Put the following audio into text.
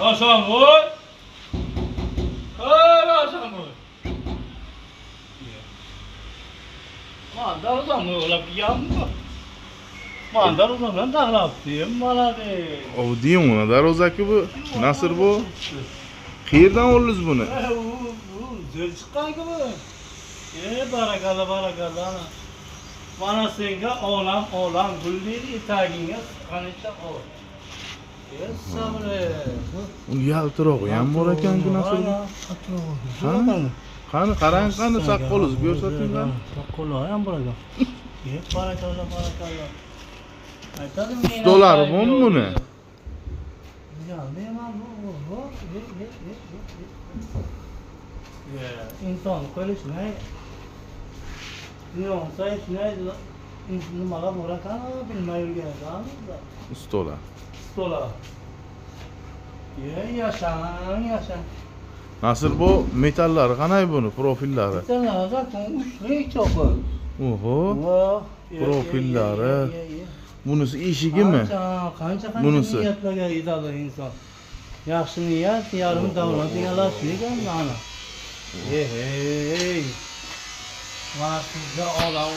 Aşamur. Aşamur. Mandar uzamı olab yandı. Mandar uzamdan dağlaptım bana de. O diyeyim ona darozaki bu. Nasır bu? Qayerdan oldingiz buni? Zil chiqqan gibi. Barakalla. Mana senga olam gullaydi etagingga qancha ol. Sabri. U yaltirog'i ham bor ekan-ku nasır bu. Qani qarang qani saqqolingizni ko'rsating qani. Saqqollari ham bor ekan. Barakalla. Aytadim men. Ustolari bormi buni? Ya, men bu. İnsan qilishmay. Niyonsa ishlaydi. Nimaga borakan bilmay yurgan. Ustolar. Ustolar. Yaşan. Nasır bu metallari qanday buni, profillari? Metallari zaten ushli cho'qi. Oho. Profillari. Bunisi eshigimi? Qancha Bunisi. niyatlarga yetadi inson. Yaxshi niyat, yarim davlat yalash mana. Mana sizga olam